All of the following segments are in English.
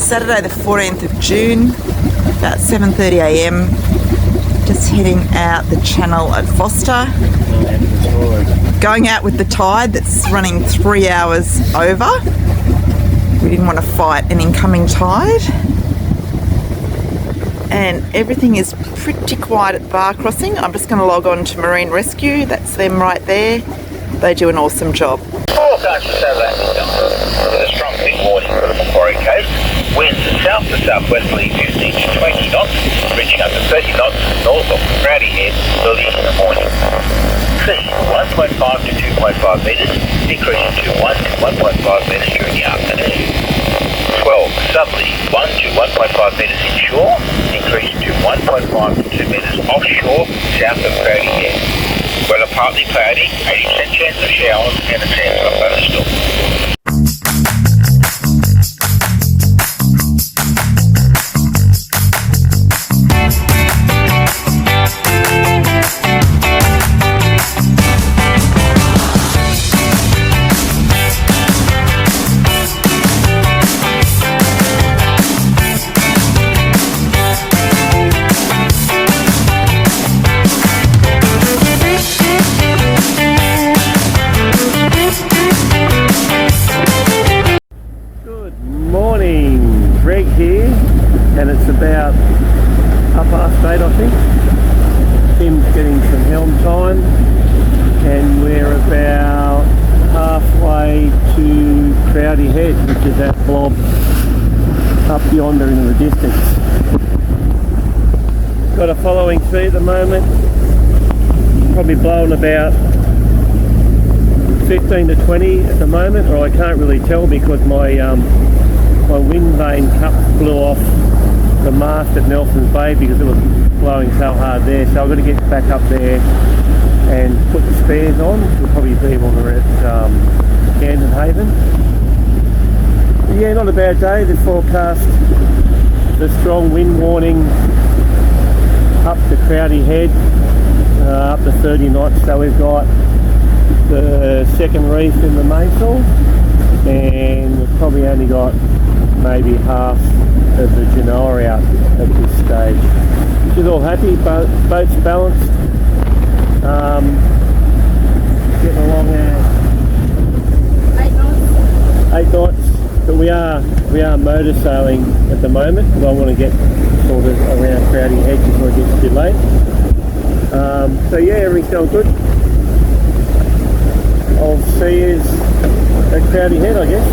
Saturday the 14th of June, about 7:30 a.m. Just heading out the channel at Forster. Going out with the tide that's running 3 hours over. We didn't want to fight an incoming tide. And everything is pretty quiet at Bar Crossing. I'm just going to log on to Marine Rescue. That's them right there. They do an awesome job. Forecast for Saturday with a strong wind warning for the Macquarie Coast. Winds south to southwesterly 15 to 20 knots, reaching up to 30 knots north of Rowdy Head early in the morning. Sea 1.5 to 2.5 metres, decreasing to 1 to 1.5 metres during the afternoon. 12 southerly 1 to 1.5 metres inshore, decreasing to 1.5 to 2 metres offshore south of Rowdy Head. Weather partly cloudy, 80% chance of showers and a chance of thunderstorms. Greg here, and it's about 8:30 I think. Tim's getting some helm time, and we're about halfway to Rowdy Head, which is that blob up yonder in the distance. Got a following sea at the moment, probably blowing about 15 to 20 at the moment, or I can't really tell because my wind vane cup blew off the mast at Nelson's Bay because it was blowing so hard there, so I've got to get back up there and put the spares on. We'll probably be when we're at Camden Haven. Yeah, not a bad day. The forecast, the strong wind warning up to Rowdy Head, up to 30 knots, so we've got the second reef in the mainsail, and we've probably only got maybe half of the Genoa out at this stage, which is all happy. Boat's balanced, getting along at 8 knots, but we are motor sailing at the moment because I want to get sort of around Rowdy Head before it gets too late. So yeah, everything's going good. I'll see you at Rowdy Head, I guess.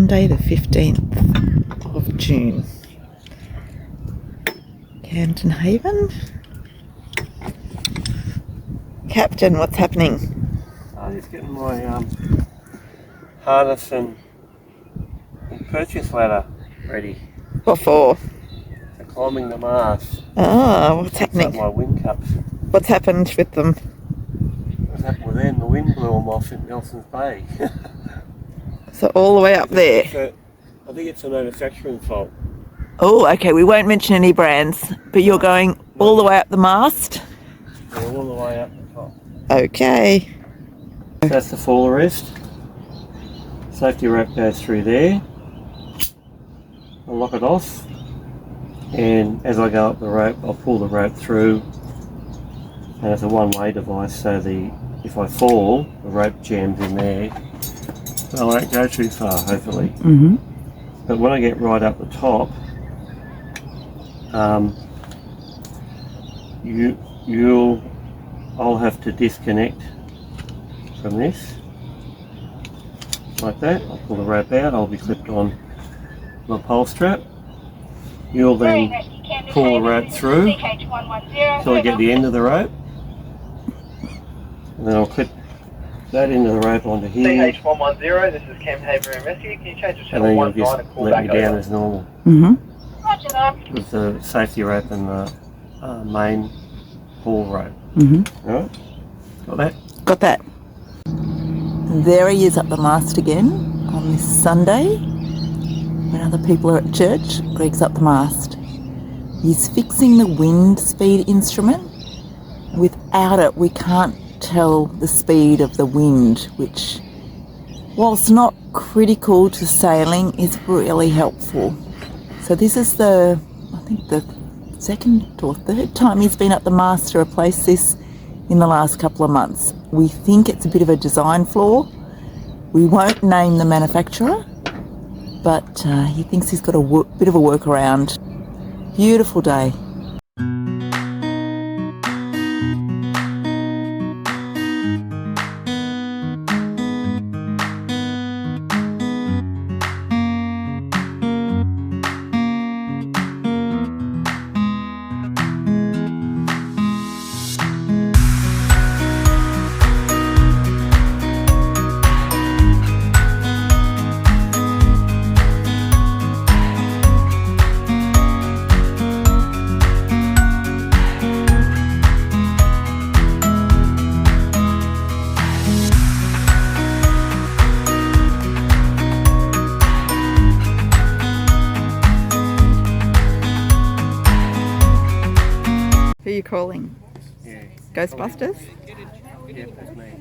Sunday the 15th of June. Camden Haven. Captain, what's happening? I'm just getting my harness and purchase ladder ready. What for? For climbing the mast. Oh, what's happening? Up my wind cups. What's happened with them? What's happened with them? The wind blew them off in Nelson's Bay. So all the way up there. I think it's a manufacturing fault. Oh, okay, we won't mention any brands, but you're going all the way up the mast? Yeah, all the way up the top. Okay. That's the fall arrest. Safety rope goes through there. I'll lock it off, and as I go up the rope, I'll pull the rope through, and it's a one-way device, so if I fall, the rope jams in there. I won't go too far, hopefully. Mm-hmm. But when I get right up the top, I'll have to disconnect from this, like that. I'll pull the rope out, I'll be clipped on my pole strap. You'll then pull the rope through till I get the end of the rope, and then I'll clip that end of the rope onto here. CH110, this is Camden Haven Rescue. Can you change the And channel then you'll 19 just and call let back me down over? as normal Mm-hmm. Roger that. with the safety rope and the main haul rope. Mm-hmm. Alright? Got that? Got that. There he is up the mast again on this Sunday. When other people are at church, Greg's up the mast. He's fixing the wind speed instrument. Without it, we can't tell the speed of the wind, which, whilst not critical to sailing, is really helpful. So this is the second or third time he's been up the mast to replace this in the last couple of months. We think it's a bit of a design flaw. We won't name the manufacturer, but he thinks he's got a bit of a workaround. Beautiful day. Who are you calling? Yeah. Ghostbusters? Yeah, that's me.